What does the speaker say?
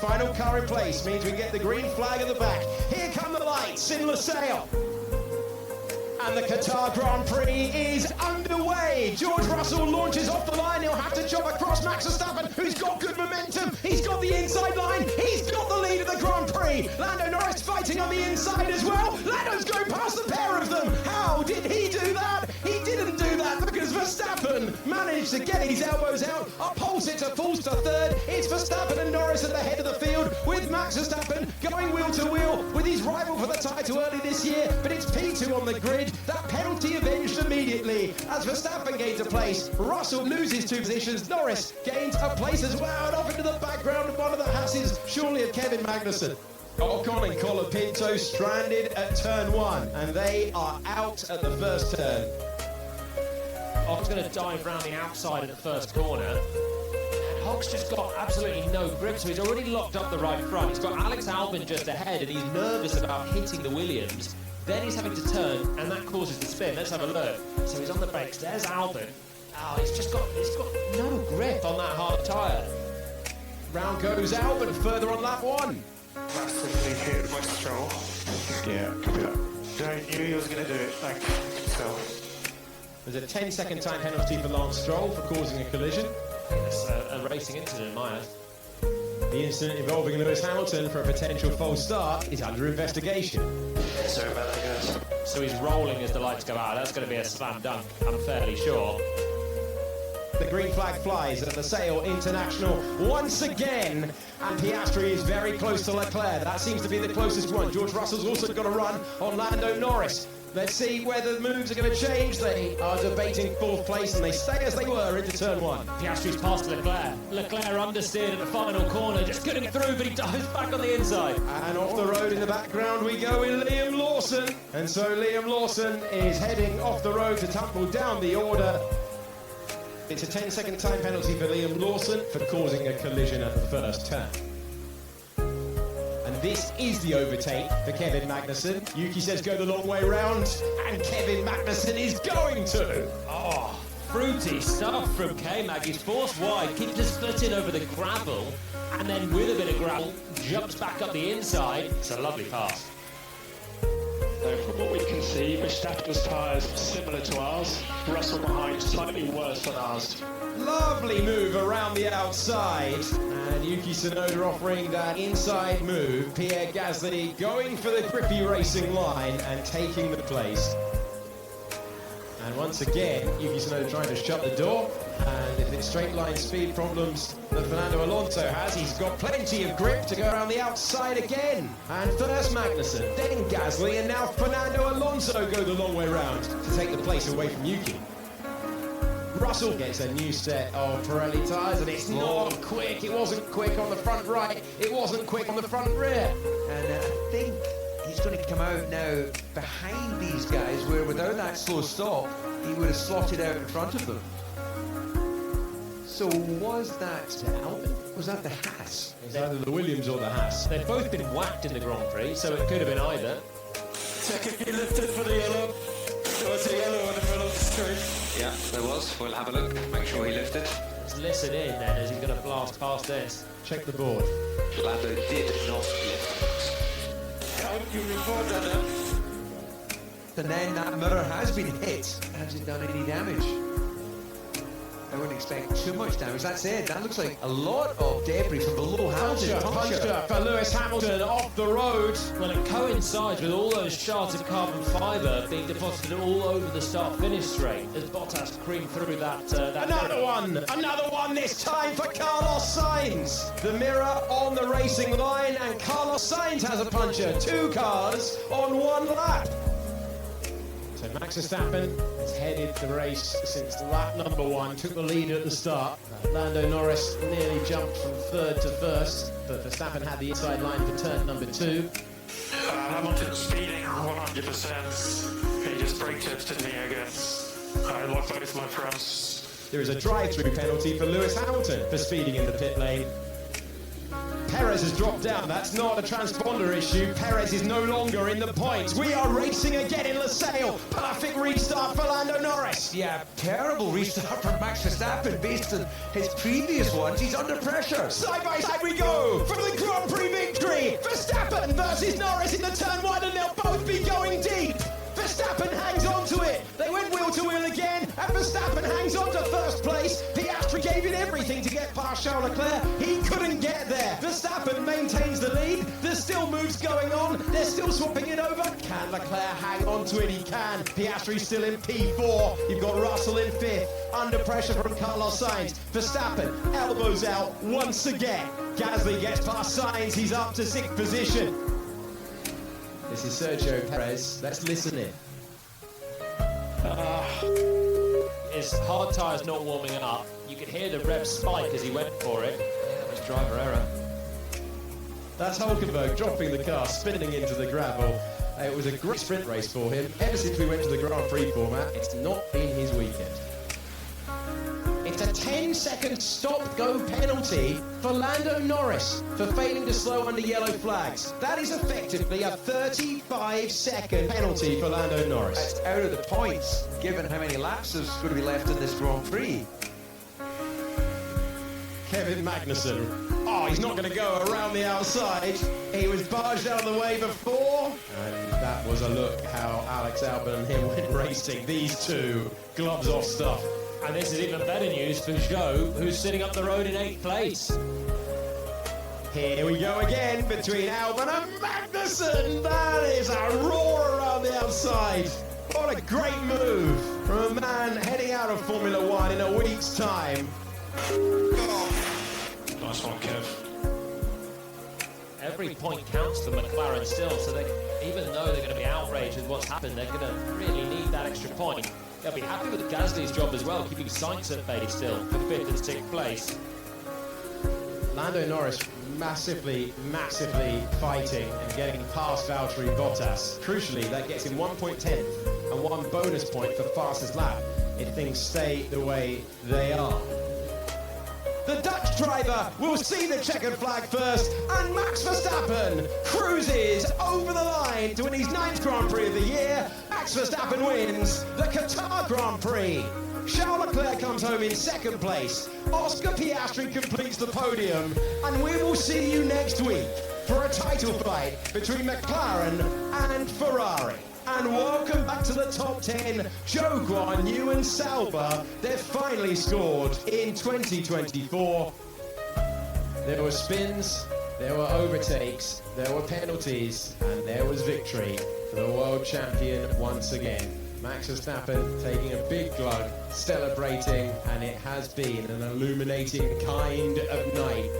Final car in place means we get the green flag at the back. Here come the lights in Lusail. And the Qatar Grand Prix is underway. George Russell launches off the line. He'll have to chop across Max Verstappen, who's got good momentum. He's got the inside line. He's got the lead of the Grand Prix. Lando Norris fighting on the inside as well. Lando's going past the pair of them. How did he do that? He didn't do that because Verstappen managed to get his elbows out, upholds it to falls to third. It's Verstappen and Norris at the head of the field, with Max Verstappen going wheel to wheel with his rival for the title early this year. But it's P2 on the grid. That penalty avenged immediately as Verstappen gains a place. Russell loses 2 positions. Norris gains a place as well. And off into the background of one of the Hasses, surely of Kevin Magnussen. Ocon and Colapinto stranded at turn 1, and they are out at the first turn. Ocon's going to dive round the outside at the first corner. And Hock's just got absolutely no grip, so he's already locked up the right front. He's got Alex Albon just ahead, and he's nervous about hitting the Williams. Then he's having to turn, and that causes the spin. Let's have a look. So he's on the brakes. There's Albon. Oh, he's got no grip on that hard tyre. Round goes Albon further on lap 1. Massively hit by Stroll. Yeah, copy that. I knew he was going to do it. I could tell. There's a 10-second time penalty for Lance Stroll for causing a collision. It's a racing incident in my eyes. The incident involving Lewis Hamilton for a potential false start is under investigation. Sorry about that, guys. So he's rolling as the lights go out. That's going to be a slam dunk, I'm fairly sure. The green flag flies at the Lusail International once again, and Piastri is very close to Leclerc. That seems to be the closest one. George Russell's also got a run on Lando Norris. Let's see whether the moves are going to change. They are debating 4th place, and they stay as they were into turn 1. Piastri's past Leclerc. Leclerc understeered at the final corner, just couldn't get through, but he dives back on the inside. And off the road in the background we go with Liam Lawson. And so Liam Lawson is heading off the road to tumble down the order. It's a 10-second time penalty for Liam Lawson for causing a collision at the first turn. And this is the overtake for Kevin Magnussen. Yuki says go the long way round, and Kevin Magnussen is going to. Oh, fruity stuff from K-Mag. He's forced wide, keeps his foot in over the gravel, and then with a bit of gravel, jumps back up the inside. It's a lovely pass. So from what we can see, Verstappen's tyres similar to ours. Russell behind, slightly worse than ours. Lovely move around the outside, and Yuki Tsunoda offering that inside move. Pierre Gasly going for the grippy racing line and taking the place. And once again, Yuki Tsunoda trying to shut the door, and if it's straight line speed problems that Fernando Alonso has, he's got plenty of grip to go around the outside again. And first Magnussen, then Gasly, and now Fernando Alonso go the long way round to take the place away from Yuki. Russell gets a new set of Pirelli tyres, and it's not quick. It wasn't quick on the front right. It wasn't quick on the front rear. And I think he's going to come out now behind these guys, where without that slow stop, he would have slotted out in front of them. So was that Albon? Was that the Haas? It's either the Williams or the Haas. They've both been whacked in the Grand Prix, so it could have been either. Second lifted for the yellow. There was a yellow in the middle of the straight. Yeah, there was. We'll have a look, make sure he lifted. Let's listen in then as he's going to blast past this. Check the board. Lando did not lift. How do you report that then? And then that mirror has been hit. Has it done any damage? I wouldn't expect too much damage. That's it. That looks like a lot of debris from below Hamilton. Puncture for Lewis Hamilton off the road. Well, it coincides with all those shards of carbon fibre being deposited all over the start-finish straight as Bottas creamed through that Another one this time for Carlos Sainz. The mirror on the racing line, and Carlos Sainz has a puncture. 2 cars on 1 lap. So Max Verstappen has headed the race since lap number 1, took the lead at the start. Lando Norris nearly jumped from 3rd to 1st, but Verstappen had the inside line for turn number 2. Hamilton speeding 100%. He just brake tested me again. I lost both my fronts. There is a drive-through penalty for Lewis Hamilton for speeding in the pit lane. Perez has dropped down. That's not a transponder issue. Perez is no longer in the points. We are racing again in Lusail. Perfect restart for Lando Norris. Yeah, terrible restart from Max Verstappen based on his previous ones. He's under pressure. Side by side we go for the Grand Verstappen hangs on to first place. Piastri gave it everything to get past Charles Leclerc. He couldn't get there. Verstappen maintains the lead. There's still moves going on. They're still swapping it over. Can Leclerc hang on to it? He can. Piastri's still in P4. You've got Russell in 5th. Under pressure from Carlos Sainz. Verstappen elbows out once again. Gasly gets past Sainz. He's up to 6th position. This is Sergio Perez. Let's listen in. His hard tyre's not warming up. You could hear the rev spike as he went for it. Yeah, that was driver error. That's Hulkenberg dropping the car, spinning into the gravel. It was a great sprint race for him. Ever since we went to the Grand Prix format, it's not been his weekend. It's a 10-second stop-go penalty for Lando Norris for failing to slow under yellow flags. That is effectively a 35-second penalty for Lando Norris. It's out of the points, given how many laps there's going to be left in this Grand Prix. Kevin Magnussen. Oh, he's not going to go around the outside. He was barged out of the way before. And that was a look how Alex Albon and him went racing. These two, gloves off stuff. And this is even better news for Zhou, who's sitting up the road in 8th place. Here we go again between Albon and Magnussen. That is a roar around the outside. What a great move from a man heading out of Formula One in a week's time. Nice one, Kev. Every point counts for McLaren still, so even though they're going to be outraged with what's happened, they're going to really need that extra point. They'll be happy with Gasly's job as well, keeping Sainz at bay still for 5th and 6th place. Lando Norris massively fighting and getting past Valtteri Bottas. Crucially, that gets him 1.10 and 1 bonus point for fastest lap if things stay the way they are. The Dutch driver will see the checkered flag first, and Max Verstappen cruises over the line to win his 9th Grand Prix of the year. Max Verstappen wins the Qatar Grand Prix. Charles Leclerc comes home in 2nd place. Oscar Piastri completes the podium, and we will see you next week for a title fight between McLaren and Ferrari. And welcome back to the top 10. Zhou Guan Yu and Sauber, they've finally scored in 2024. There were spins, there were overtakes, there were penalties, and there was victory for the world champion once again. Max Verstappen taking a big glug, celebrating, and it has been an illuminating kind of night